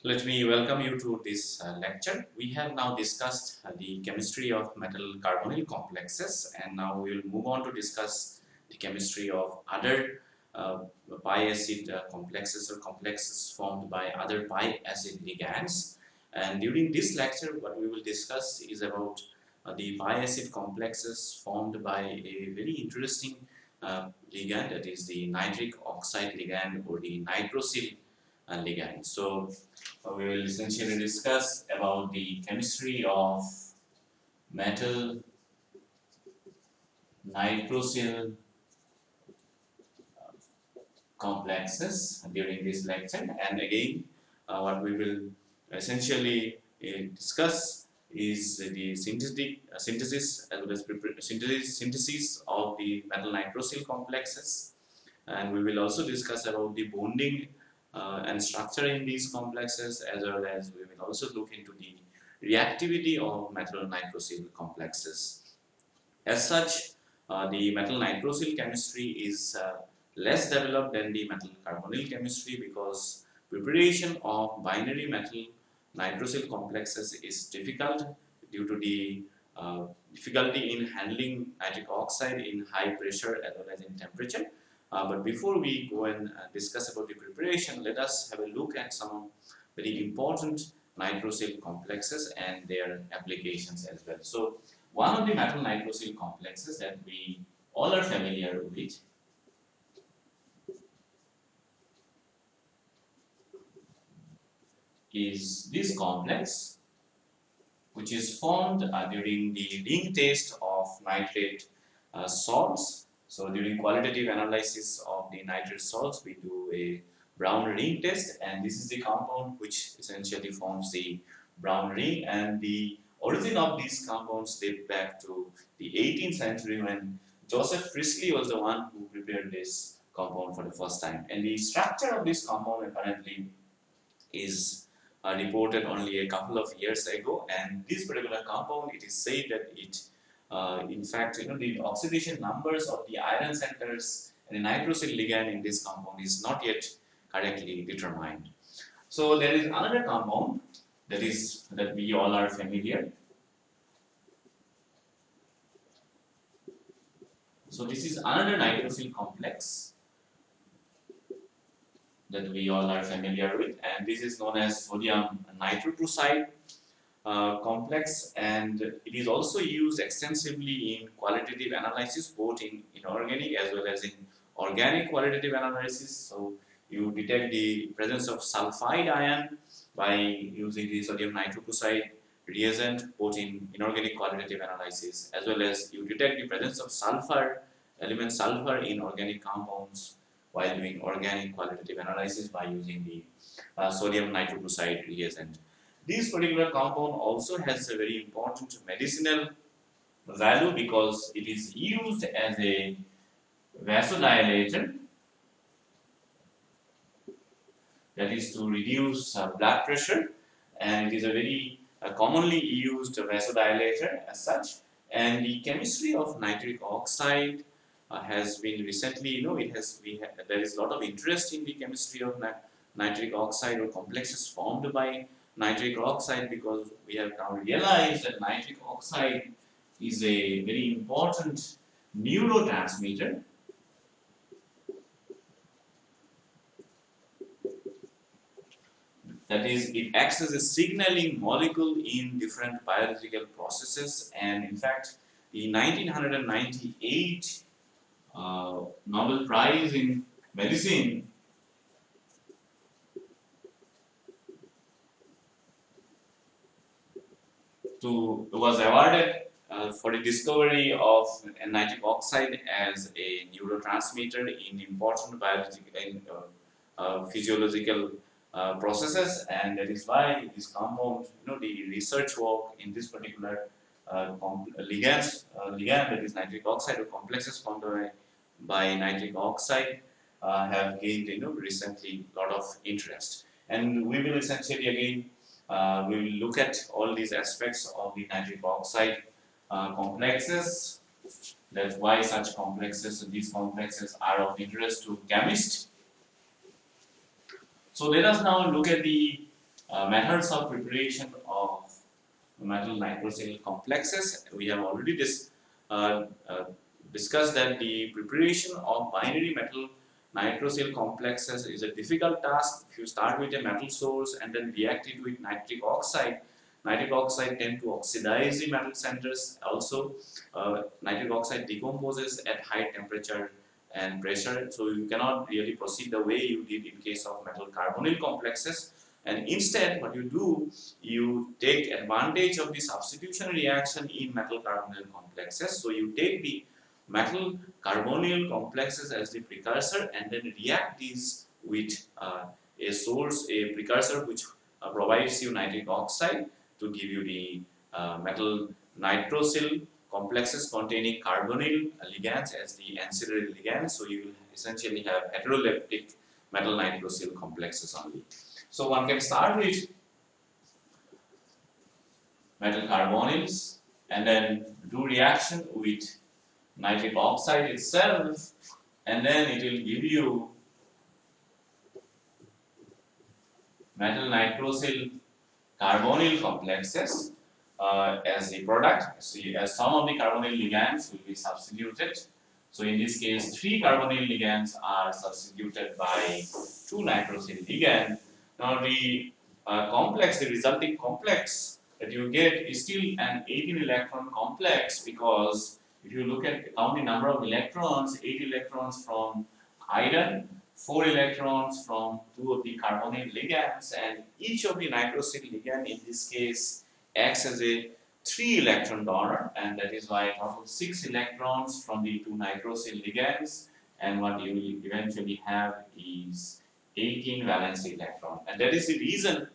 Let me welcome you to this lecture. We have now discussed the chemistry of metal carbonyl complexes, and now we will move on to discuss the chemistry of other pi-acid complexes or complexes formed by other pi-acid ligands. And during this lecture, what we will discuss is about the pi-acid complexes formed by a very interesting ligand, that is the nitric oxide ligand or the nitrosyl ligand. So we will essentially discuss about the chemistry of metal nitrosyl complexes during this lecture, and again what we will essentially discuss is the synthesis as well as synthesis of the metal nitrosyl complexes, and we will also discuss about the bonding and structure in these complexes, as well as we will also look into the reactivity of metal nitrosyl complexes. As such, the metal nitrosyl chemistry is less developed than the metal carbonyl chemistry, because preparation of binary metal nitrosyl complexes is difficult due to the difficulty in handling nitric oxide in high pressure as well as in temperature. But before we go and discuss about the preparation, let us have a look at some very important nitrosyl complexes and their applications as well. So, one of the metal nitrosyl complexes that we all are familiar with is this complex, which is formed during the ring test of nitrate salts. So during qualitative analysis of the nitrate salts, we do a brown ring test, and this is the compound which essentially forms the brown ring, and the origin of these compounds date back to the 18th century, when Joseph Priestley was the one who prepared this compound for the first time. And the structure of this compound apparently is reported only a couple of years ago, and this particular compound, it is said that it in fact, the oxidation numbers of the iron centers and the nitrosyl ligand in this compound is not yet correctly determined. So there is another compound that we all are familiar. So this is another nitrosyl complex that we all are familiar with, and this is known as sodium nitroprusside complex, and it is also used extensively in qualitative analysis, both in inorganic as well as in organic qualitative analysis. So you detect the presence of sulfide ion by using the sodium nitroprusside reagent, both in inorganic qualitative analysis, as well as you detect the presence of sulfur, element sulfur in organic compounds while doing organic qualitative analysis by using the sodium nitroprusside reagent. This particular compound also has a very important medicinal value because it is used as a vasodilator, that is to reduce blood pressure, and it is a very commonly used vasodilator as such. And the chemistry of nitric oxide has been recently, there is a lot of interest in the chemistry of nitric oxide or complexes formed by nitric oxide, because we have now realized that nitric oxide is a very important neurotransmitter. That is, it acts as a signaling molecule in different biological processes, and in fact, the 1998 Nobel Prize in Medicine was awarded for the discovery of nitric oxide as a neurotransmitter in important biological and physiological processes, and that is why this compound, the research work in this particular ligand that is nitric oxide or complexes formed by nitric oxide have gained recently a lot of interest. And we will essentially again we will look at all these aspects of the nitric oxide complexes. That's why such complexes, these complexes are of interest to chemists. So let us now look at the methods of preparation of metal nitrosyl complexes. We have already uh, uh, discussed that the preparation of binary metal nitrosyl complexes is a difficult task. If you start with a metal source and then react it with nitric oxide tend to oxidize the metal centers. Also, nitric oxide decomposes at high temperature and pressure, so you cannot really proceed the way you did in case of metal carbonyl complexes. And instead, what you do, you take advantage of the substitution reaction in metal carbonyl complexes. So you take the metal carbonyl complexes as the precursor and then react these with a precursor which provides you nitric oxide to give you the metal nitrosyl complexes containing carbonyl ligands as the ancillary ligands. So you will essentially have heteroleptic metal nitrosyl complexes only. So one can start with metal carbonyls and then do reaction with nitric oxide itself, and then it will give you metal nitrosyl carbonyl complexes as the product. See, as some of the carbonyl ligands will be substituted. So in this case, 3 carbonyl ligands are substituted by 2 nitrosyl ligand. Now the complex, the resulting complex that you get is still an 18 electron complex, because if you look at count the number of electrons, 8 electrons from iron, 4 electrons from 2 of the carbonyl ligands, and each of the nitrosyl ligand in this case acts as a 3 electron donor, and that is why total 6 electrons from the 2 nitrosyl ligands, and what you will eventually have is 18 valence electron. And that is the reason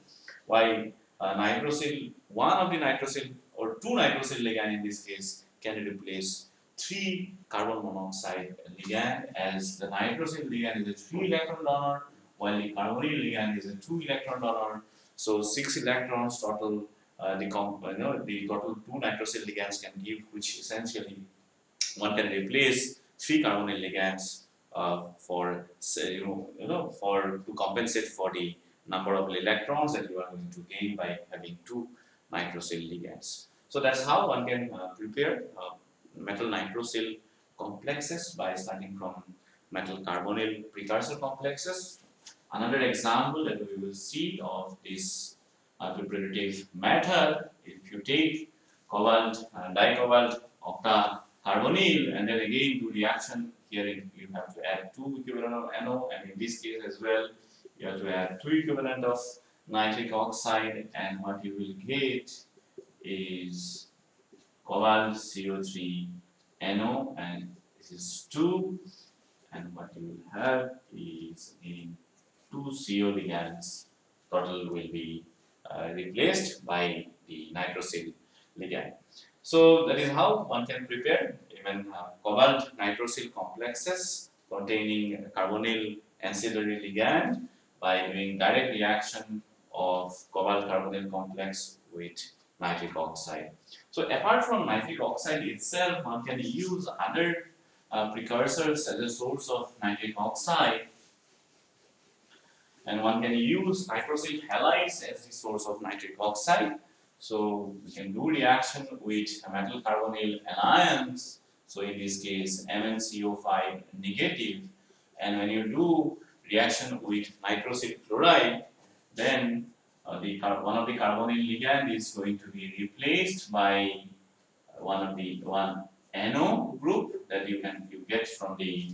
why one of the nitrosyl or 2 nitrosyl ligand in this case can replace 3 carbon monoxide ligand, as the nitrosyl ligand is a 3 electron donor while the carbonyl ligand is a 2 electron donor. So 6 electrons total, the total 2 nitrosyl ligands can give, which essentially one can replace 3 carbonyl ligands for to compensate for the number of electrons that you are going to gain by having 2 nitrosyl ligands. So that's how one can prepare metal nitrosyl complexes by starting from metal carbonyl precursor complexes. Another example that we will see of this preparative method, if you take cobalt and dicobalt octacarbonyl and then again do reaction, here you have to add 2 equivalent of NO, and in this case as well you have to add 2 equivalent of nitric oxide, and what you will get is cobalt CO3 NO, and this is 2, and what you will have is in 2 CO ligands. Total will be replaced by the nitrosyl ligand. So that is how one can prepare even cobalt nitrosyl complexes containing carbonyl ancillary ligand by doing direct reaction of cobalt carbonyl complex with nitric oxide. So apart from nitric oxide itself, one can use other precursors as a source of nitric oxide, and one can use nitrosyl halides as the source of nitric oxide. So we can do reaction with metal carbonyl anions. So in this case, MnCO5 negative, and when you do reaction with nitrosyl chloride, then one of the carbonyl ligand is going to be replaced by one NO group that you get from the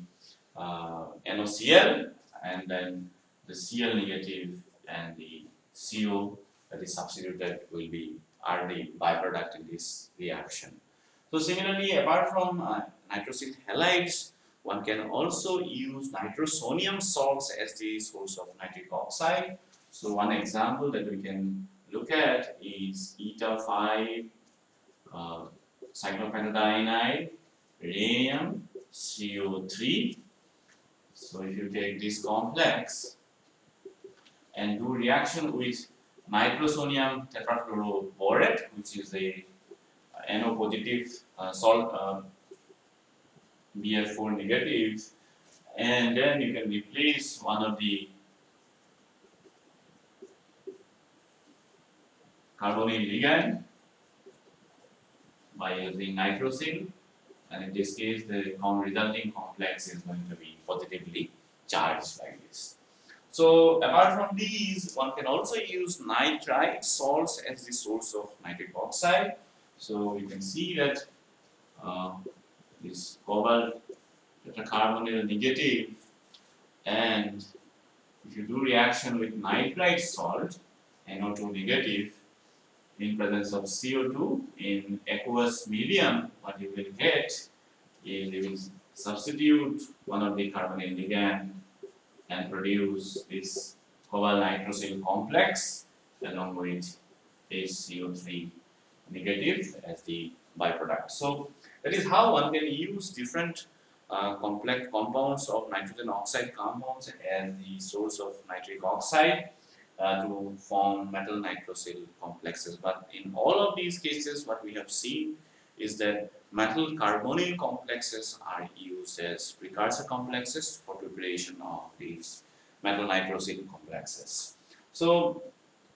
NOCl, and then the Cl negative and the CO that is substituted are the byproduct in this reaction. So similarly, apart from nitrosyl halides, one can also use nitrosonium salts as the source of nitric oxide. So one example that we can look at is eta 5 cyclopentadienide rhenium CO3. So if you take this complex and do reaction with nitrosonium tetrachloroborate, which is a NO positive salt, BF4 negative, and then you can replace one of the carbonyl ligand by using nitrosyl, and in this case the resulting complex is going to be positively charged like this. So apart from these, one can also use nitrite salts as the source of nitric oxide. So you can see that this cobalt tetracarbonyl negative, and if you do reaction with nitrite salt, NO2 negative, in presence of CO2 in aqueous medium, what you will get is you will substitute one of the carbonyl ligand and produce this cobalt nitrosyl complex along with HCO3 negative as the byproduct. So that is how one can use different complex compounds of nitrogen oxide compounds as the source of nitric oxide to form metal nitrosyl complexes. But in all of these cases, what we have seen is that metal carbonyl complexes are used as precursor complexes for preparation of these metal nitrosyl complexes. So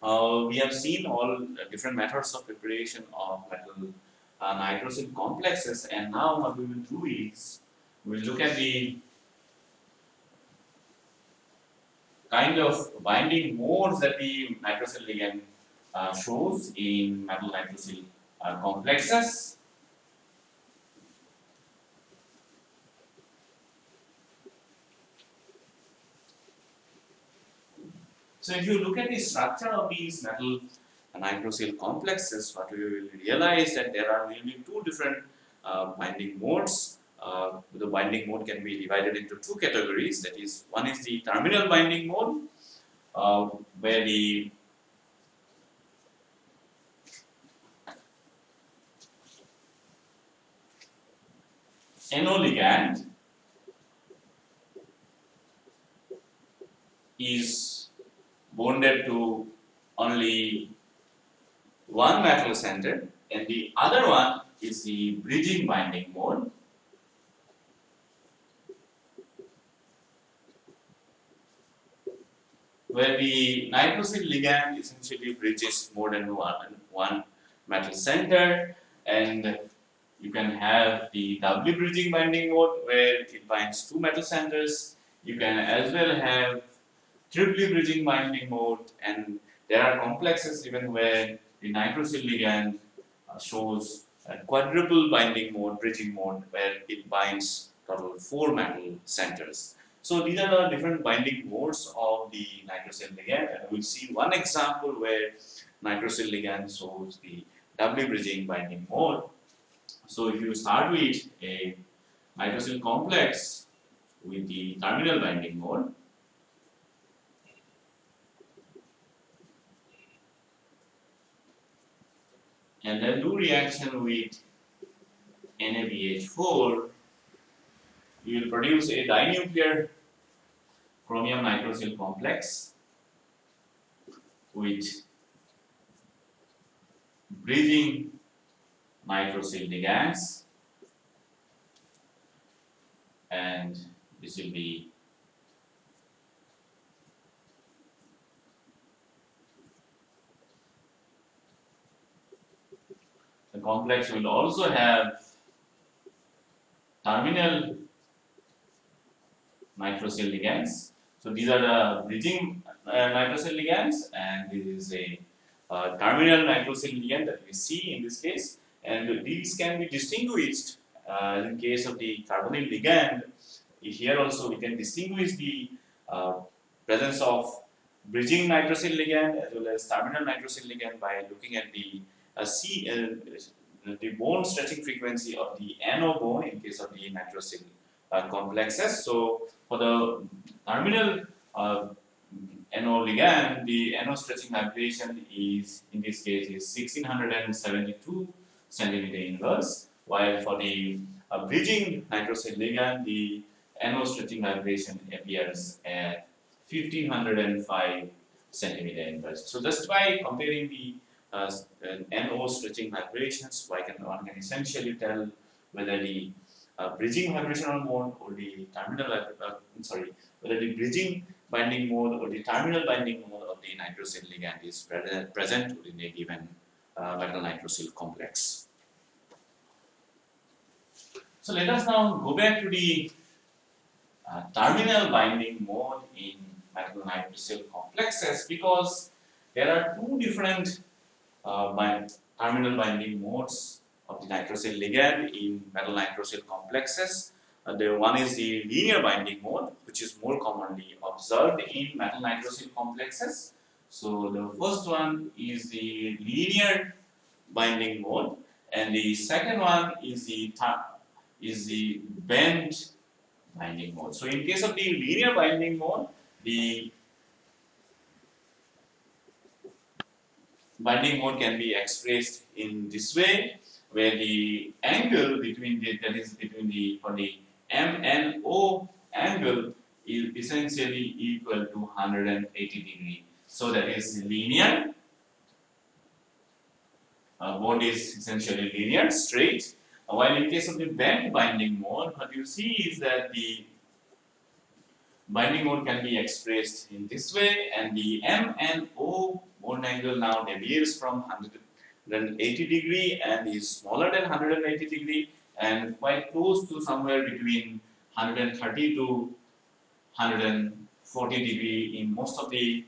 we have seen all different methods of preparation of metal nitrosyl complexes, and now what we will do is we will look at the kind of binding modes that the nitrosyl ligand shows in metal nitrosyl complexes. So if you look at the structure of these metal nitrosyl complexes, what we will realize that there are really two different binding modes. The binding mode can be divided into two categories. That is, one is the terminal binding mode, where the NO ligand is bonded to only one metal center, and the other one is the bridging binding mode, where the nitrosyl ligand essentially bridges more than one metal center, and you can have the doubly bridging binding mode where it binds two metal centers. You can as well have triply bridging binding mode, and there are complexes even where the nitrosyl ligand shows a quadruple binding mode, bridging mode, where it binds total 4 metal centers. So these are the different binding modes of the nitrosyl ligand, and we'll see one example where nitrosyl ligand shows the doubly bridging binding mode. So if you start with a nitrosyl complex with the terminal binding mode, and then do reaction with NaBH4, you will produce a dinuclear chromium nitrosyl complex with bridging nitrosyl ligands, and this will be the complex will also have terminal nitrosyl ligands. So these are the bridging nitrosyl ligands, and this is a terminal nitrosyl ligand that we see in this case. And these can be distinguished in case of the carbonyl ligand. Here also we can distinguish the presence of bridging nitrosyl ligand as well as terminal nitrosyl ligand by looking at the the bone stretching frequency of the NO bone in case of the nitrosyl complexes. So for the terminal NO ligand, the NO stretching vibration is in this case is 1672 centimeter inverse, while for the bridging nitrosyl ligand, the NO stretching vibration appears at 1505 centimeter inverse. So just by comparing the NO stretching vibrations, one can essentially tell whether the bridging vibrational mode or the terminal, whether the bridging binding mode or the terminal binding mode of the nitrosyl ligand is present within a given metal nitrosyl complex. So let us now go back to the terminal binding mode in metal nitrosyl complexes, because there are two different terminal binding modes of the nitrosyl ligand in metal nitrosyl complexes. The one is the linear binding mode, which is more commonly observed in metal nitrosyl complexes. So the first one is the linear binding mode, and the second one is the bent binding mode. So in case of the linear binding mode, the binding mode can be expressed in this way, where the angle between the M and O angle is essentially equal to 180 degree. So that is linear. Mode is essentially linear, straight. While in case of the bent binding mode, what you see is that the binding mode can be expressed in this way, and the M and O mode angle now deviates from 180 degree and is smaller than 180 degree and quite close to somewhere between 130 to 140 degree in most of the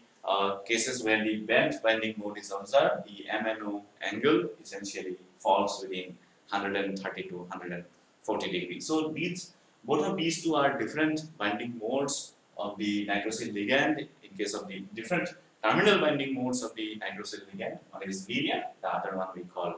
cases where the bent binding mode is observed. The M and O angle essentially falls within 130 to 140 degrees. So both of these two are different binding modes of the nitrosyl ligand. In case of the different terminal binding modes of the nitrosyl ligand, one is linear, the other one we call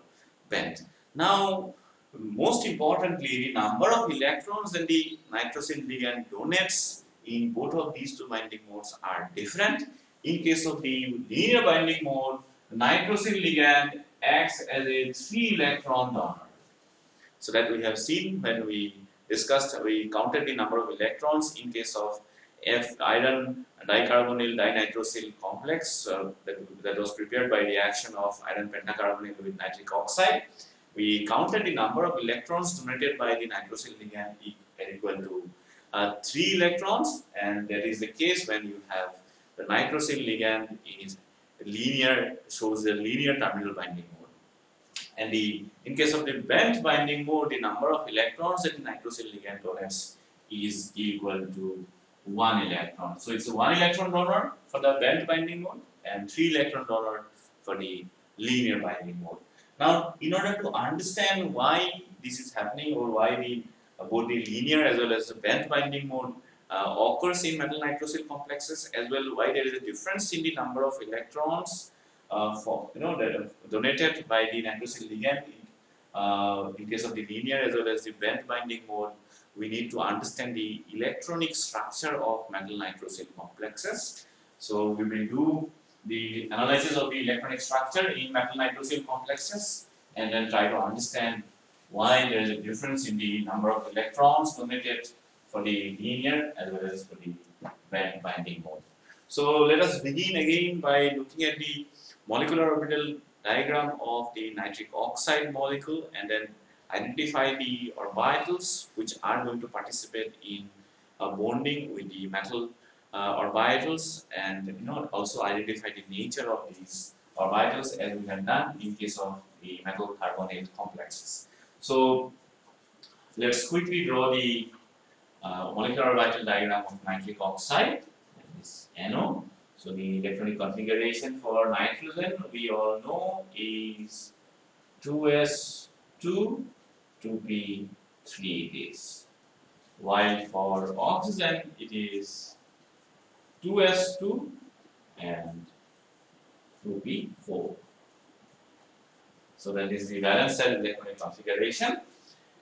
bent. Now, most importantly, the number of electrons that the nitrosyl ligand donates in both of these two binding modes are different. In case of the linear binding mode, the nitrosyl ligand acts as a 3-electron donor. So that we have seen when we counted the number of electrons in case of iron dicarbonyl dinitrosyl complex that was prepared by reaction of iron pentacarbonyl with nitric oxide. We counted the number of electrons donated by the nitrosyl ligand equal to 3 electrons, and that is the case when you have the nitrosyl ligand is linear, shows the linear terminal binding mode. And in case of the bent binding mode, the number of electrons that the nitrosyl ligand donates is equal to 1 electron. So it's a 1 electron donor for the bent binding mode and 3 electron donor for the linear binding mode. Now, in order to understand why this is happening, or why both the linear as well as the bent binding mode occurs in metal nitrosyl complexes, as well why there is a difference in the number of electrons donated by the nitrosyl ligand in case of the linear as well as the bent binding mode, we need to understand the electronic structure of metal nitrosyl complexes. So we will do the analysis of the electronic structure in metal nitrosyl complexes and then try to understand why there is a difference in the number of electrons donated for the linear as well as for the bent binding mode. So let us begin again by looking at the molecular orbital diagram of the nitric oxide molecule and then identify the orbitals which are going to participate in bonding with the metal orbitals, and also identify the nature of these orbitals as we have done in case of the metal carbonate complexes. So let's quickly draw the molecular orbital diagram of nitric oxide, that is NO. So the electronic configuration for nitrogen we all know is 2s2 2p3 it is, while for oxygen it is 2s2 and 2p4. So that is the valence cell electronic configuration.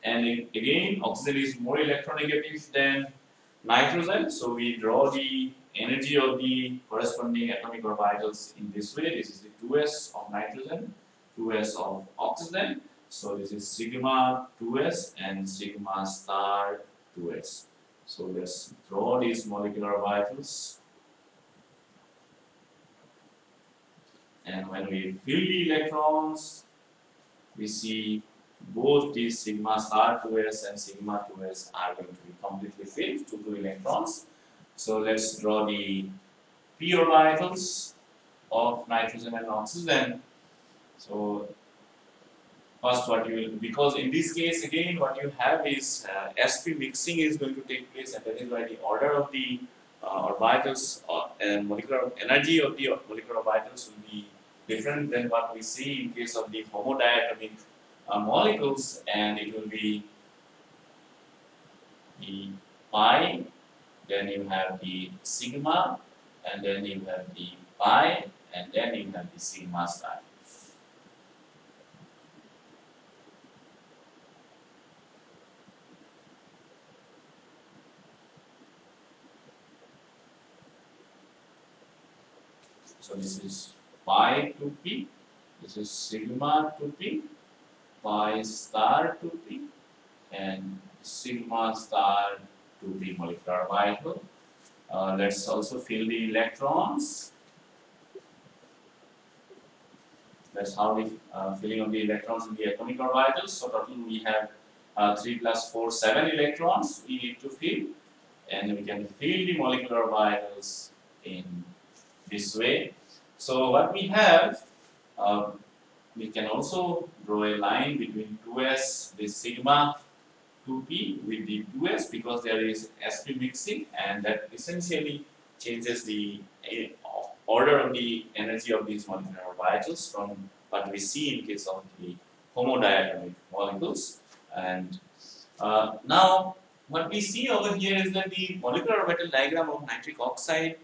And again, oxygen is more electronegative than nitrogen, so we draw the energy of the corresponding atomic orbitals in this way. This is the 2s of nitrogen, 2s of oxygen. So this is sigma 2s and sigma star 2s. So let's draw these molecular orbitals. And when we fill the electrons, we see both these sigma star 2s and sigma 2s are going to be completely filled to 2 electrons. So let's draw the p orbitals of nitrogen and oxygen. So first what you will, because in this case again what you have is sp mixing is going to take place, and that is why the order of the orbitals and molecular energy of the molecular orbitals will be different than what we see in case of the homodiatomic molecules, and it will be the pi, then you have the sigma, and then you have the pi, and then you have the sigma star. So this is pi to p, this is sigma to p, pi star to p, and sigma star to the molecular orbital. Let's also fill the electrons. That's how the filling of the electrons in the atomic orbitals. So total we have 3 plus 4, 7 electrons we need to fill, and we can fill the molecular orbitals in this way. So what we have, we can also draw a line between 2s, this sigma 2p with the 2s, because there is sp mixing, and that essentially changes the order of the energy of these molecular orbitals from what we see in case of the homodiatomic molecules. And now what we see over here is that the molecular orbital diagram of nitric oxide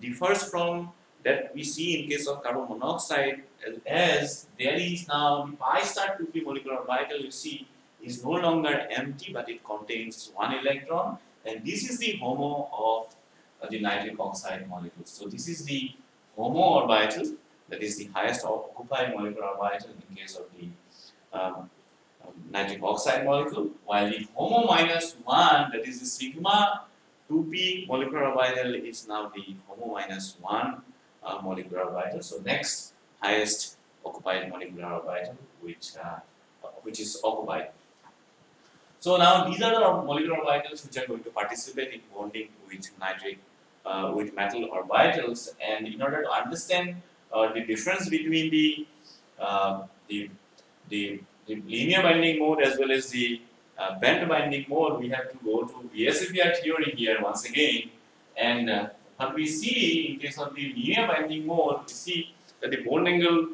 differs from that we see in case of carbon monoxide, as there is now the pi star 2p molecular orbital, you see, is no longer empty, but it contains one electron, and this is the HOMO of the nitric oxide molecules. So this is the HOMO orbital, that is the highest occupied molecular orbital in case of the nitric oxide molecule, while the HOMO minus 1, that is the sigma 2p molecular orbital, is now the HOMO minus 1 molecular orbital. So next highest occupied molecular orbital, which is occupied. So now these are the molecular orbitals which are going to participate in bonding with with metal orbitals. And in order to understand the difference between the linear binding mode as well as the band binding mode, we have to go to VSEPR theory here once again. And what we see in case of the linear binding mode, we see that the bond angle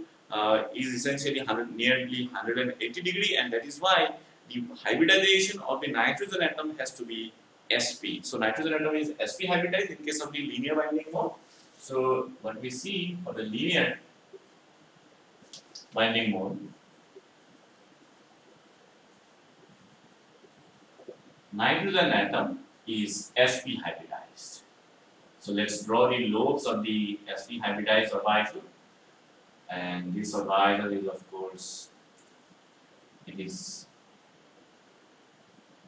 is essentially nearly 180 degree, and that is why the hybridization of the nitrogen atom has to be sp. So nitrogen atom is sp hybridized in case of the linear binding mode. So what we see for the linear binding mode, nitrogen atom is sp hybridized. So let's draw the lobes of the sp hybridized orbital, and this orbital is, of course, it is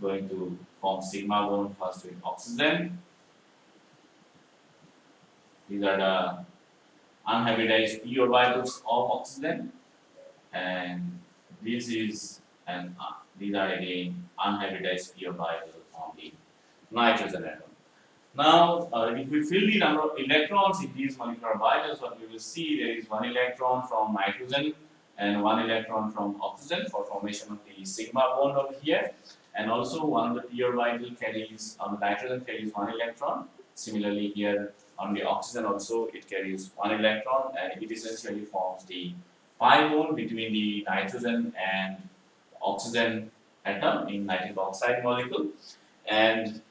going to form sigma bond first with oxygen. These are the unhybridized p orbitals of oxygen, and this is these are again unhybridized p orbitals on the nitrogen atom. Now, if we fill the number of electrons in these molecular orbitals, what we will see, there is one electron from nitrogen and one electron from oxygen for formation of the sigma bond over here. And also one of the p orbital carries, on the nitrogen carries one electron. Similarly here on the oxygen also it carries one electron, and it essentially forms the pi bond between the nitrogen and oxygen atom in nitric oxide molecule. And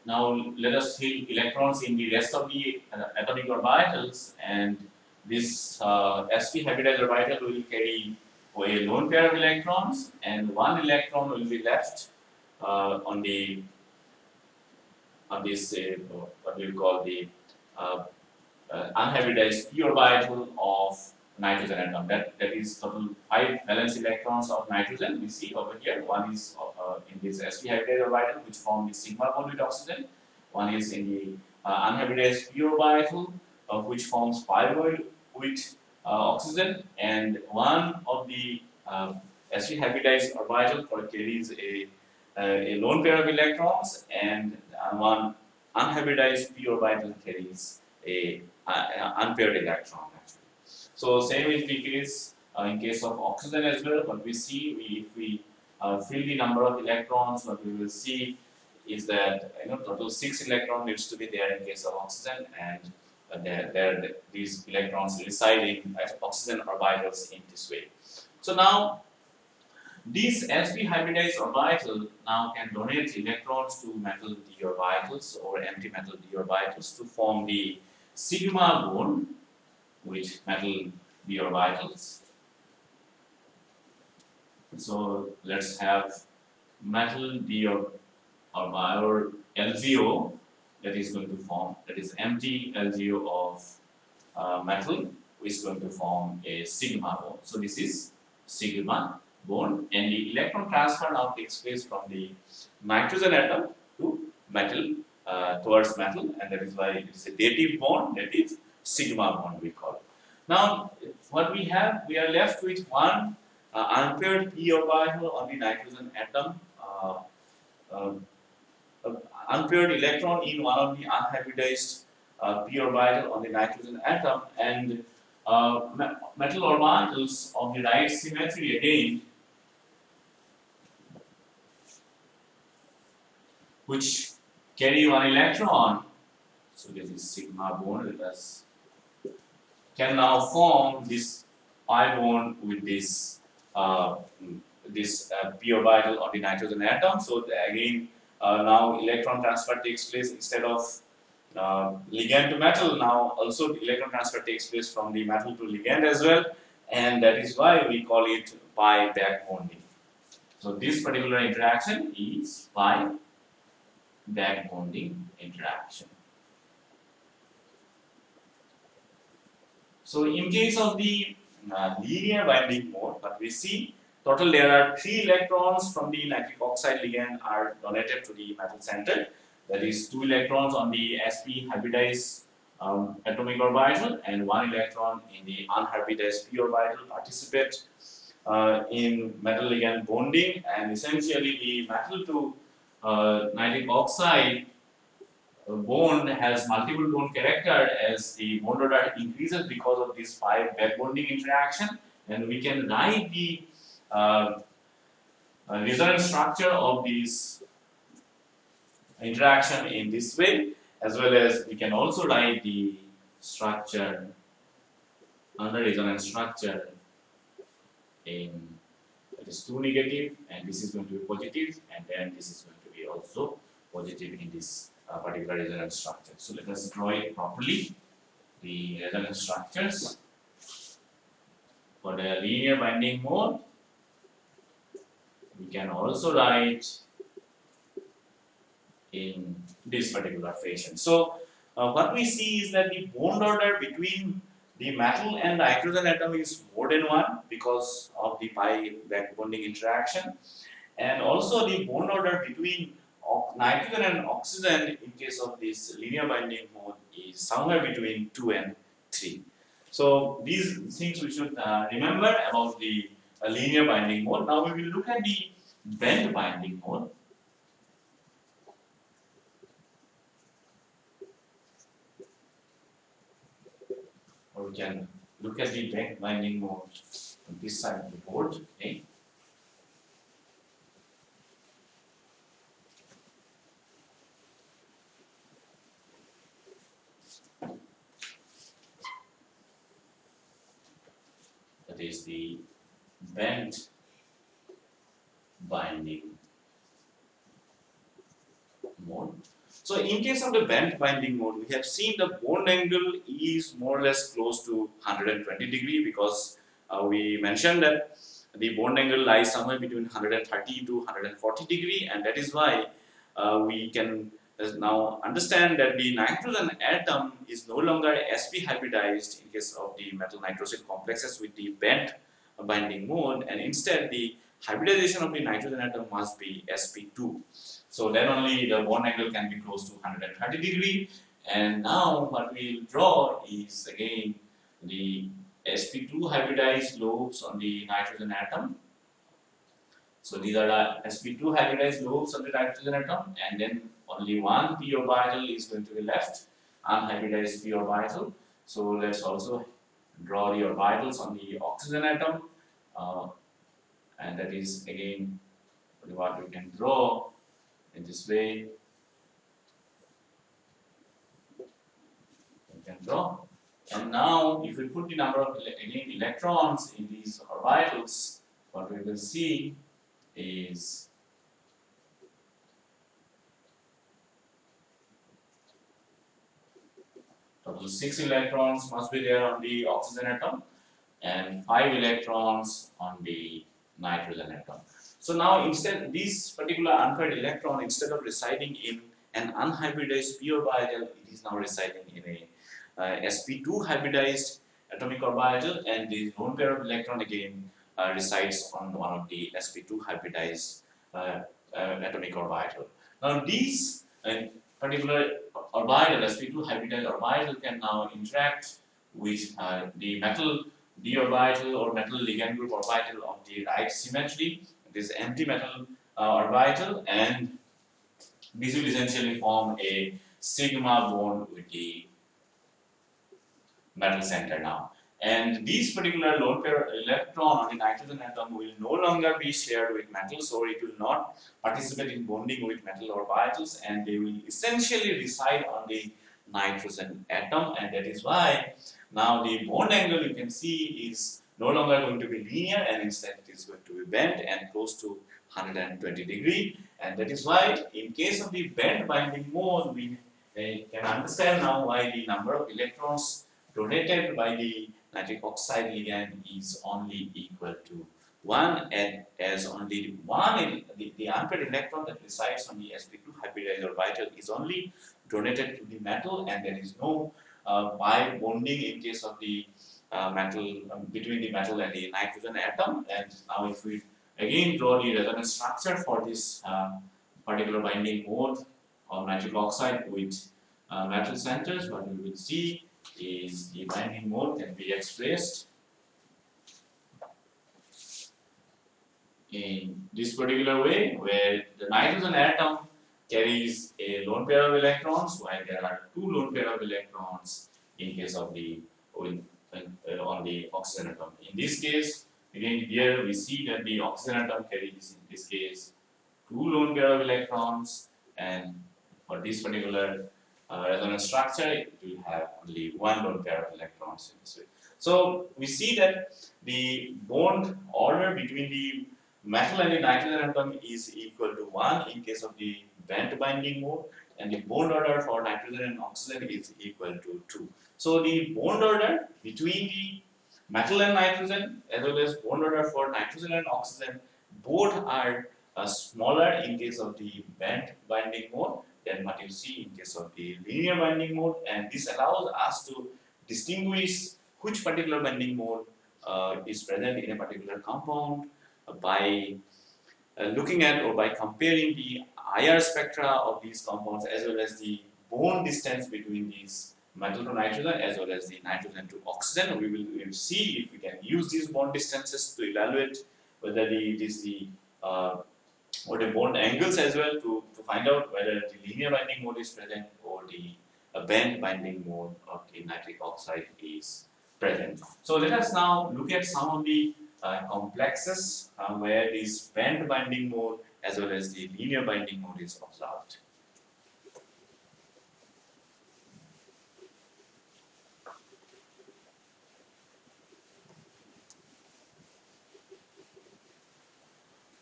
now let us fill electrons in the rest of the atomic orbitals, and this sp hybridized orbital will carry a lone pair of electrons, and one electron will be left on this what we call the unhybridized p orbital of nitrogen atom. That is total 5 valence electrons of nitrogen we see over here. One is in this sp hybridized orbital, which form the sigma bond with oxygen. One is in the unhybridized p orbital, which forms pi bond with oxygen, and one of the sp hybridized orbital carries a a lone pair of electrons, and one unhybridized p orbital carries a unpaired electron actually. So same is the case in case of oxygen as well. What we see, if we fill the number of electrons, what we will see is that total 6 electron needs to be there in case of oxygen, and these electrons residing at oxygen orbitals in this way. So now these sp hybridized orbital now can donate electrons to metal d orbitals or empty metal d orbitals to form the sigma bond with metal d orbitals. So let's have metal d or LGO that is going to form, that is empty LGO of metal, which is going to form a sigma bond. So this is sigma bond, and the electron transfer now takes place from the nitrogen atom to metal, towards metal, and that is why it is a dative bond, that is sigma bond we call it. Now what we have, we are left with one unpaired p orbital on the nitrogen atom, unpaired electron in one of the unhybridized p orbital on the nitrogen atom, and metal orbitals of the right symmetry again, which carry one electron. So this is sigma bond, can now form this pi bond with this p orbital on the nitrogen atom. So again, now electron transfer takes place instead of ligand to metal. Now also electron transfer takes place from the metal to ligand as well, and that is why we call it pi back bonding. So this particular interaction is pi back bonding interaction. So in case of the linear binding mode, what we see, total there are 3 electrons from the nitric oxide ligand are donated to the metal center. That is 2 electrons on the sp hybridized atomic orbital, and 1 electron in the unhybridized p orbital participate in metal ligand bonding, and essentially the metal to nitric oxide bond has multiple bond character as the bond order increases because of this pi back bonding interaction, and we can write the resonance structure of this interaction in this way, as well as we can also write the structure under resonance structure in, it is 2 negative, and this is going to be positive, and then this is going to be also positive in this particular resonance structure. So let us draw it properly. The resonance structures for the linear binding mode, we can also write in this particular fashion. So what we see is that the bond order between the metal and the nitrogen atom is more than 1 because of the pi back bonding interaction, and also the bond order between nitrogen and oxygen in case of this linear binding mode is somewhere between 2 and 3. So these things we should remember about the linear binding mode. Now we will look at the band binding mode. Or we can look at the band binding mode on this side of the board. Okay. That is the band binding mode. So in case of the band binding mode, we have seen the bond angle is more or less close to 120 degree because we mentioned that the bond angle lies somewhere between 130 to 140 degree, and that is why we can now understand that the nitrogen atom is no longer sp hybridized in case of the metal nitrogen complexes with the band binding mode, and instead the hybridization of the nitrogen atom must be sp2. So then only the bond angle can be close to 130 degree. And now what we'll draw is again the sp2 hybridized lobes on the nitrogen atom. So these are the sp2 hybridized lobes of the nitrogen atom, and then only one p orbital is going to be left, unhybridized p orbital. So let's also draw the orbitals on the oxygen atom, uh, and that is again what we can draw in this way. We can draw. And now, if we put the number of again electrons in these orbitals, what we will see is total 6 electrons must be there on the oxygen atom and 5 electrons on the nitrogen atom. So now instead, this particular unpaired electron, instead of residing in an unhybridized p orbital, it is now residing in a sp2 hybridized atomic orbital, and the lone pair of electron again resides on one of the sp2 hybridized atomic orbital. Now these particular orbital, sp2 hybridized orbital, can now interact with the metal d orbital or metal ligand group orbital of the right symmetry, this empty metal orbital, and this will essentially form a sigma bond with the metal center now. And these particular lone pair electron on the nitrogen atom will no longer be shared with metals, or it will not participate in bonding with metal orbitals, and they will essentially reside on the nitrogen atom. And that is why now the bond angle you can see is no longer going to be linear, and instead it is going to be bent and close to 120 degree. And that is why in case of the bent binding mode, we can understand now why the number of electrons donated by the nitric oxide ligand is only equal to 1, and as only one, the unpaired electron that resides on the sp2 hybridized orbital is only donated to the metal, and there is no bi bonding in case of the metal between the metal and the nitrogen atom. And now if we again draw the resonance structure for this particular binding mode of nitric oxide with metal centers, what we will see is the binding mode can be expressed in this particular way, where the nitrogen atom carries a lone pair of electrons, while there are two lone pair of electrons in case of the on the oxygen atom. In this case, again here we see that the oxygen atom carries in this case two lone pair of electrons, and for this particular resonance structure, it will have only one lone pair of electrons in this way. So we see that the bond order between the metal and the nitrogen atom is equal to 1 in case of the bent binding mode, and the bond order for nitrogen and oxygen is equal to 2. So the bond order between the metal and nitrogen, as well as bond order for nitrogen and oxygen, both are smaller in case of the bent binding mode than what you see in case of the linear binding mode, and this allows us to distinguish which particular binding mode is present in a particular compound by looking at or by comparing the IR spectra of these compounds, as well as the bond distance between these metal to nitrogen as well as the nitrogen to oxygen. We will see if we can use these bond distances to evaluate whether it is the or the bond angles as well to find out whether the linear binding mode is present or the bent binding mode of the nitric oxide is present. So let us now look at some of the complexes where this bent binding mode as well as the linear binding mode is observed.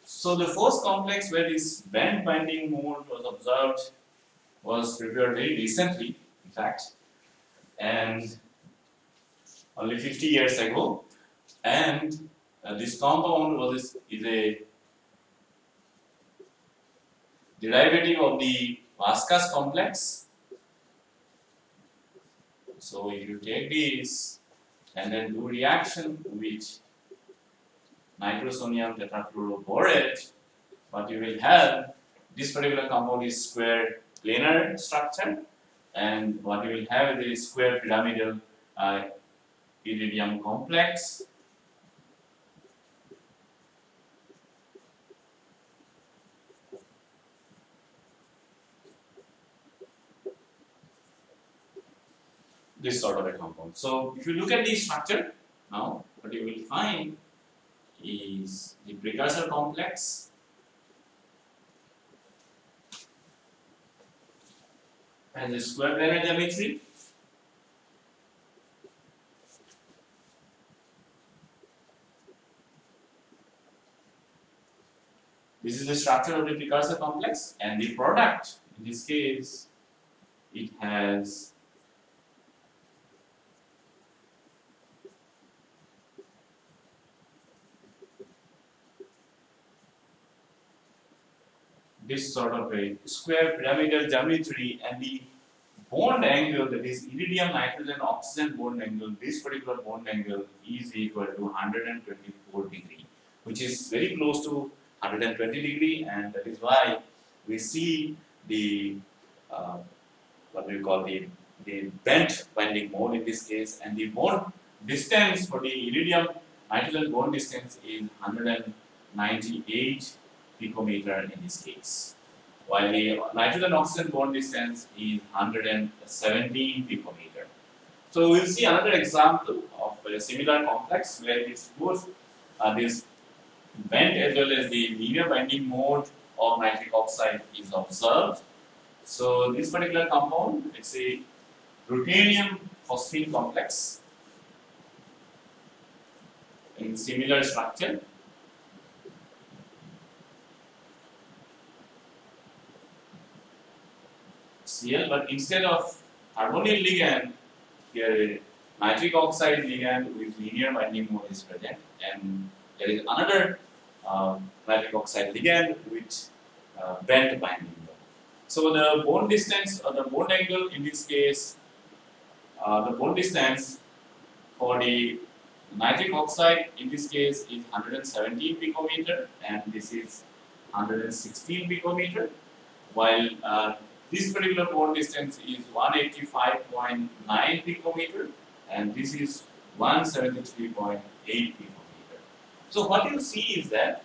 So the first complex where this bent binding mode was observed was prepared very recently, in fact, and only 50 years ago. And this compound is a derivative of the Vasquez complex. So if you take this and then do reaction with nitrosonium tetrafluoroborate, what you will have, this particular compound is square planar structure, and what you will have is a square pyramidal iridium complex. this sort of a compound. So if you look at the structure now, what you will find is the precursor complex has a square planar geometry. This is the structure of the precursor complex, and the product in this case it has this sort of a square pyramidal geometry, and the bond angle, that is iridium nitrogen oxygen bond angle, this particular bond angle is equal to 124 degree, which is very close to 120 degree, and that is why we see the what we call the bent binding mode in this case, and the bond distance for the iridium nitrogen bond distance is 198 picometer in this case, while the nitrogen oxygen bond distance is 117 picometer. So we'll see another example of a similar complex where this both this bent as well as the linear binding mode of nitric oxide is observed. So this particular compound, it's a ruthenium phosphine complex in similar structure. Cl, but instead of carbonyl ligand, here nitric oxide ligand with linear binding mode is present, and there is another nitric oxide ligand with bent binding mode. So the bond distance or the bond angle in this case, the bond distance for the nitric oxide in this case is 117 picometer, and this is 116 picometer, while this particular bond distance is 185.9 picometer, and this is 173.8 picometer. So what you see is that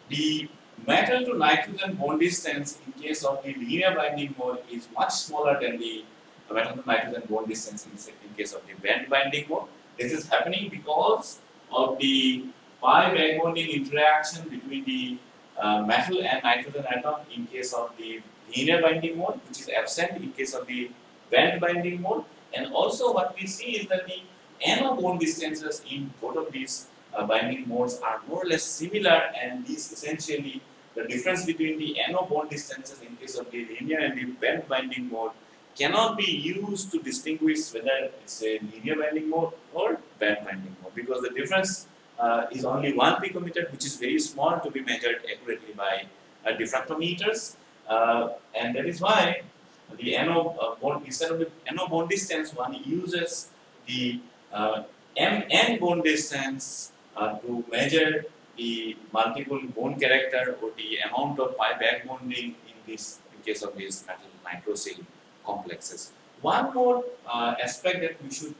the metal to nitrogen bond distance in case of the linear binding mode is much smaller than the metal to nitrogen bond distance in case of the bent binding mode. This is happening because of the pi back bonding interaction between the metal and nitrogen atom in case of the linear binding mode, which is absent in case of the bent binding mode. And also what we see is that the NO bond distances in both of these binding modes are more or less similar, and these essentially the difference between the NO bond distances in case of the linear and the bent binding mode cannot be used to distinguish whether it's a linear binding mode or bent binding mode, because the difference is only 1 picometer, which is very small to be measured accurately by diffractometers, and that is why the NO bond, instead of the NO bond distance, one uses the MN bond distance to measure the multiple bond character or the amount of pi back bonding in case of these metal nitrosyl complexes. One more aspect that we should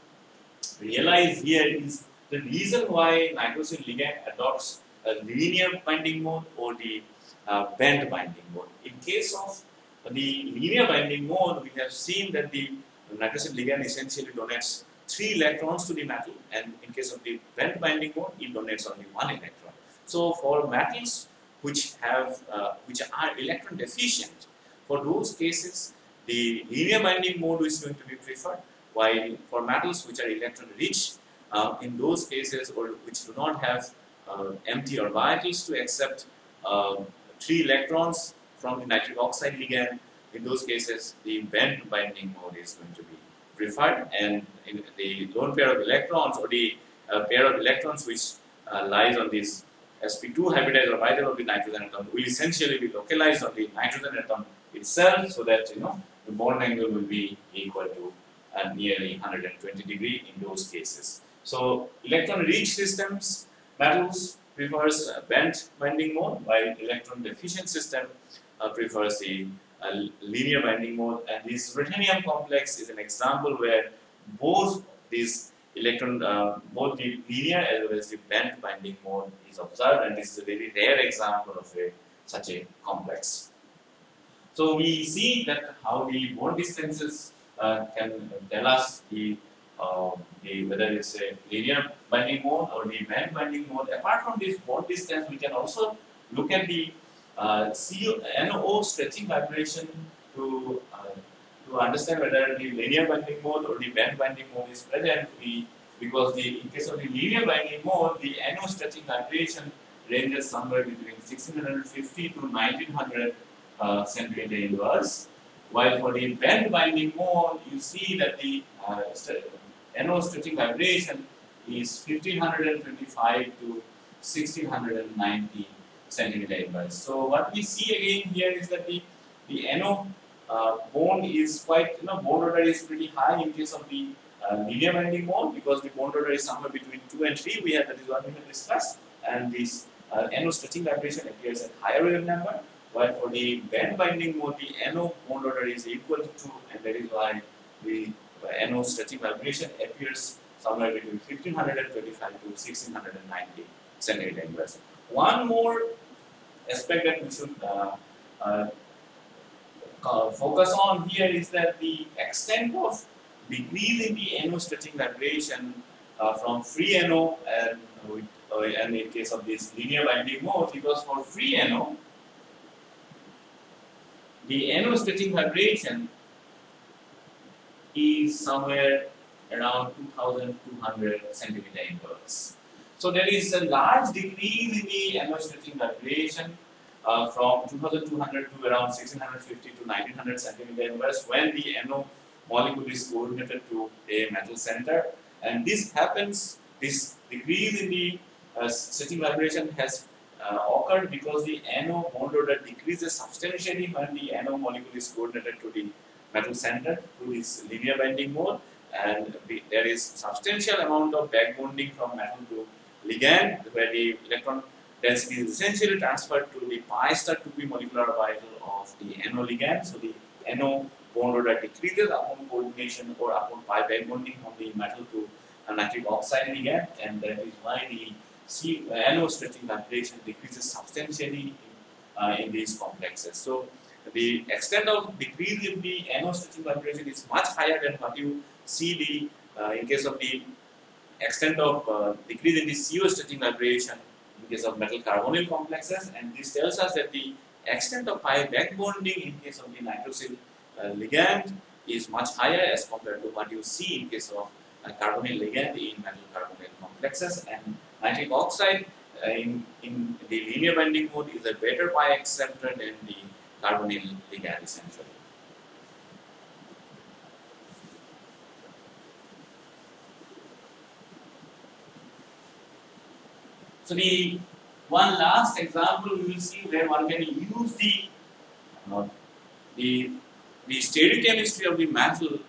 realize here is the reason why nitrosyl ligand adopts a linear binding mode or the bent binding mode. In case of the linear binding mode, we have seen that the nitrosyl ligand essentially donates 3 electrons to the metal, and in case of the bent binding mode, it donates only 1 electron. So for metals which are electron deficient, for those cases, the linear binding mode is going to be preferred, while for metals which are electron rich, in those cases or which do not have empty orbitals to accept 3 electrons from the nitric oxide ligand, in those cases the bent binding mode is going to be preferred, and in the lone pair of electrons or the pair of electrons which lies on this sp2 hybridized orbital of the nitrogen atom will essentially be localized on the nitrogen atom itself, so that the bond angle will be equal to nearly 120 degree in those cases. So electron-rich systems, metals prefers bent binding mode, while electron-deficient system prefers the linear binding mode. And this ruthenium complex is an example where both these both the linear as well as the bent binding mode is observed, and this is a very rare example of such a complex. So we see that how the bond distances can tell us the whether it's a linear binding mode or the band binding mode. Apart from this bond distance, we can also look at the NO stretching vibration to understand whether the linear binding mode or the band binding mode is present. Because in case of the linear binding mode, the NO stretching vibration ranges somewhere between 1650 to 1900 centimeter inverse. While for the band binding mode, you see that the NO stretching vibration is 1525 to 1690 centimeter inverse. So what we see again here is that the NO bond is quite, bond order is pretty high in case of the linear binding mode, because the bond order is somewhere between 2 and 3. That is what we have discussed, and this NO stretching vibration appears at higher wave number. While for the band binding mode, the NO bond order is equal to 2, and that is why the NO stretching vibration appears somewhere between 1525 to 1690 centimeter inverse. One more aspect that we should focus on here is that the extent of decrease in the NO stretching vibration from free NO and in case of this linear binding mode, because for free NO, the NO stretching vibration is somewhere around 2200 centimeter inverse. So there is a large decrease in the NO stretching vibration from 2200 to around 1650 to 1900 centimeter inverse when the NO molecule is coordinated to a metal center. And this happens, this decrease in the stretching vibration has occurred because the NO bond order decreases substantially when the NO molecule is coordinated to the metal center through this linear binding mode, and there is substantial amount of back bonding from metal to ligand, where the electron density is essentially transferred to the pi star 2p molecular orbital of the NO ligand. So the NO bond order decreases upon coordination or upon pi back bonding from the metal to nitric oxide ligand, and that is why the NO stretching vibration decreases substantially in these complexes. So the extent of decrease in the NO stretching vibration is much higher than what you see in case of the extent of decrease in the CO stretching vibration in case of metal carbonyl complexes, and this tells us that the extent of pi back bonding in case of the nitrosyl ligand is much higher as compared to what you see in case of carbonyl ligand in metal carbonyl complexes. And nitric oxide in the linear binding mode is a better pi acceptor than the carbonyl ligand essentially. So the one last example we will see where one can use the stereochemistry of the metal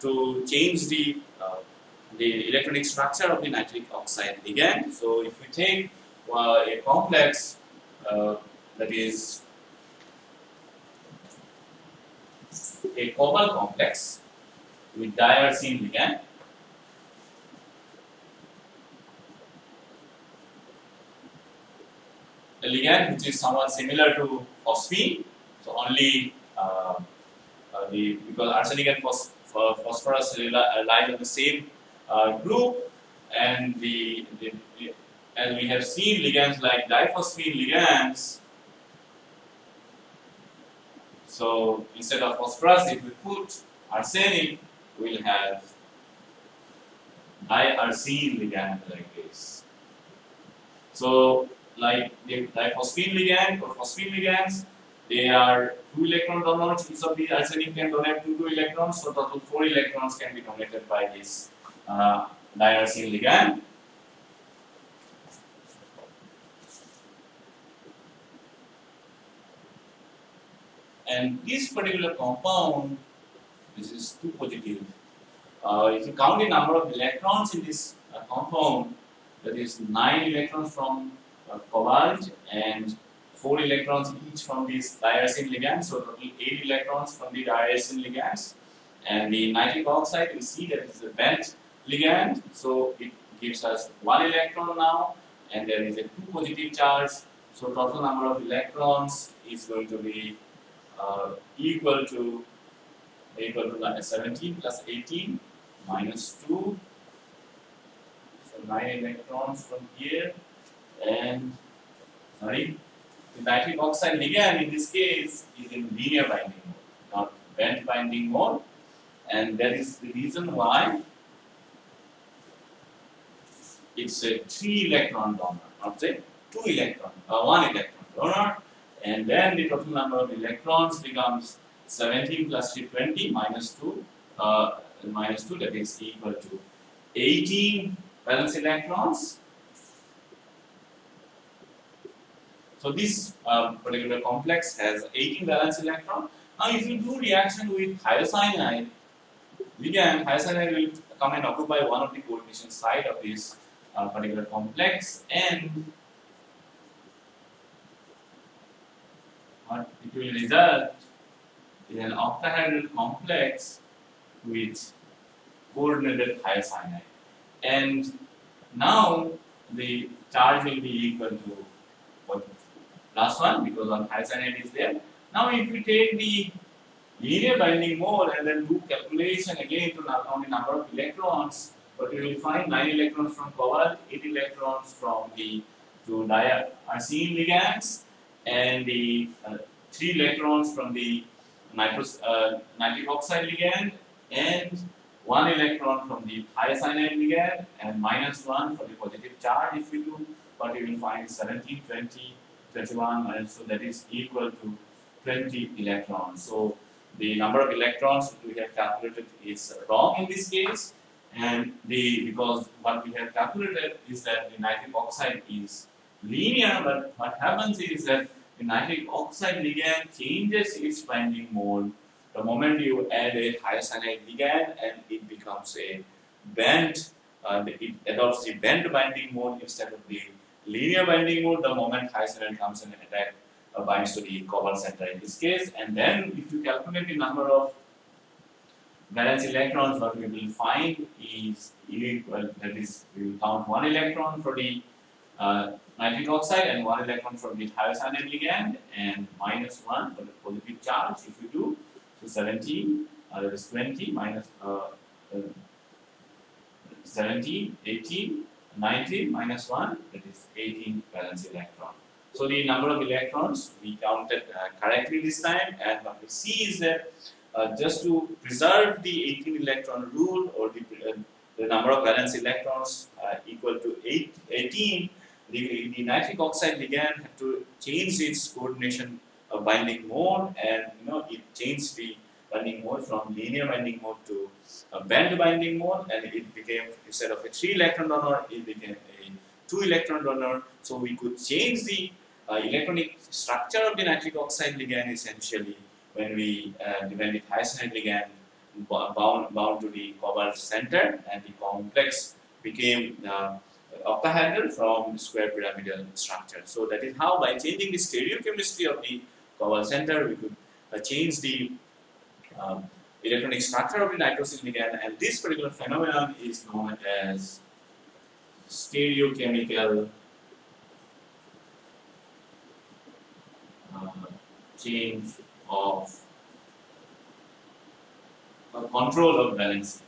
to change the electronic structure of the nitric oxide ligand. So if we take a complex that is a cobalt complex with diarsine ligand, a ligand which is somewhat similar to phosphine, so only because arsenic and phosphorus lie on the same group, and as we have seen, ligands like diphosphine ligands. So instead of phosphorus, if we put arsenic, we'll have diarsine ligand like this. So like the diphosphine ligand or phosphine ligands, they are 2 electron donors. Each of the arsenic can donate 2 electrons, so total 4 electrons can be donated by this diarsine ligand. And this particular compound, this is 2 positive. If you count the number of electrons in this compound, that is 9 electrons from cobalt and 4 electrons each from this diarsine ligand, so total 8 electrons from the diarsine ligands. And the nitric oxide, you see that it's a bent ligand, so it gives us 1 electron now, and there is a 2 positive charge, so total number of electrons is going to be equal to equal to 17 plus 18 minus 2. So 9 electrons from here, and sorry, the nitric oxide ligand in this case is in linear binding mode, not bent binding mode, and that is the reason why it's a 3 electron donor, not say 2 electron, 1 electron donor, and then the total number of electrons becomes 17 plus 20 minus 2, that is equal to 18 valence electrons. So this particular complex has 18 valence electrons. Now if you do reaction with thiocyanide ligand, thiocyanide will come and occupy one of the coordination site of this particular complex, and what it will result in an octahedral complex with coordinated thiocyanide. And now the charge will be equal to what? Last one, because one thiocyanide is there. Now if we take the linear binding mode and then do calculation again to count the number of electrons, but we will find 9 electrons from cobalt, 8 electrons from the diarsine ligands, and the 3 electrons from the nitric oxide ligand, and 1 electron from the thiocyanide ligand, and minus 1 for the positive charge. If we do, but we will find 17, 20, 31, and so that is equal to 20 electrons. So the number of electrons we have calculated is wrong in this case, and because what we have calculated is that the nitric oxide is linear, but what happens is that the nitric oxide ligand changes its binding mode the moment you add a thiocyanide ligand, and it becomes a bent, it adopts the bent binding mode instead of the linear binding mode the moment thiocyanide comes in and attack binds to the cobalt center in this case. And then if you calculate the number of valence electrons, what we will find is equal, that is, we will count 1 electron for the nitric oxide and 1 electron from the thiocyanide ligand, and minus 1 for the positive charge if you do. So 17, that is 20 minus 17, 18, 19 minus 1, that is 18 valence electron. So the number of electrons we counted correctly this time, and what we see is that just to preserve the 18 electron rule, or the number of valence electrons equal to 18, the nitric oxide ligand had to change its coordination binding mode, and it changed the binding mode from linear binding mode to bent binding mode, and it became, instead of a 3 electron donor, it became a 2 electron donor. So we could change the electronic structure of the nitric oxide ligand essentially when the thiocyanide ligand bound to the cobalt center, and the complex became octahedral from square pyramidal structure. So that is how, by changing the stereochemistry of the cobalt center, we could change the electronic structure of the nitrosyl ligand, and this particular phenomenon is known as stereochemical change of control of valency.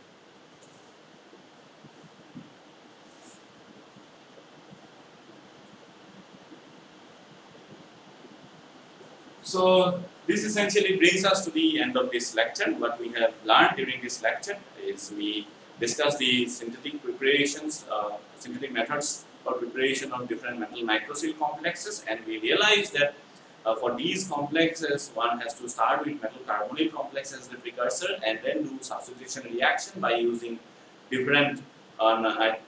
So this essentially brings us to the end of this lecture. What we have learned during this lecture is we discussed the synthetic preparations, synthetic methods for preparation of different metal nitrosyl complexes, and we realized that for these complexes, one has to start with metal carbonyl complex as the precursor, and then do substitution reaction by using different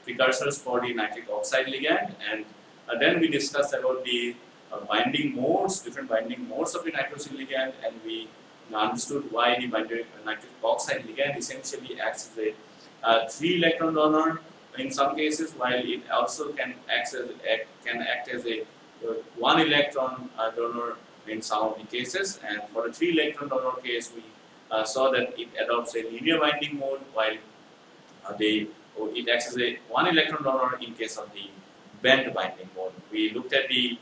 precursors for the nitric oxide ligand. And then we discussed about the binding modes, different binding modes of the nitrosyl ligand, and we understood why the nitric oxide ligand essentially acts as a 3 electron donor in some cases, while it also can act as a 1 electron donor in some of the cases. And for the 3 electron donor case, we saw that it adopts a linear binding mode, while it acts as a 1 electron donor in case of the bent binding mode. We looked at the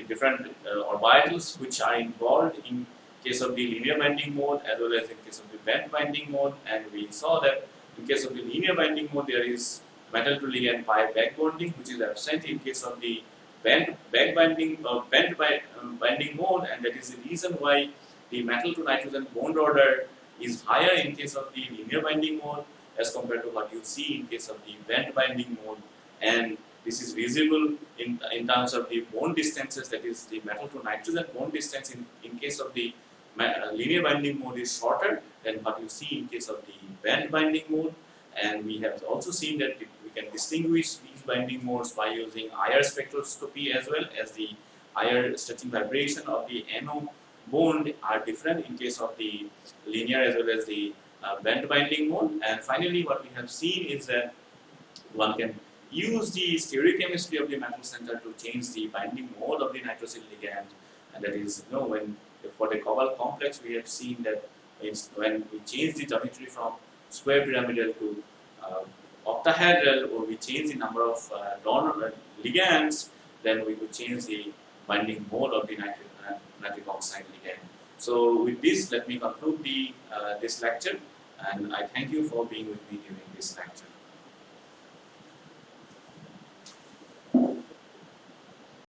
different orbitals which are involved in case of the linear binding mode as well as in case of the band binding mode, and we saw that in case of the linear binding mode there is metal to ligand pi back bonding, which is absent in case of the binding mode, and that is the reason why the metal to nitrogen bond order is higher in case of the linear binding mode as compared to what you see in case of the band binding mode. And this is visible in terms of the bond distances, that is the metal to nitrogen bond distance in case of the linear binding mode is shorter than what you see in case of the band binding mode. And we have also seen that we can distinguish these binding modes by using IR spectroscopy as well, as the IR stretching vibration of the NO bond are different in case of the linear as well as the band binding mode. And finally, what we have seen is that one can use the stereochemistry of the metal center to change the binding mode of the nitrosyl ligand, and that is, when for the cobalt complex we have seen that when we change the geometry from square pyramidal to octahedral, or we change the number of ligands, then we could change the binding mode of the nitric oxide ligand. So with this, let me conclude this lecture, and I thank you for being with me during this lecture.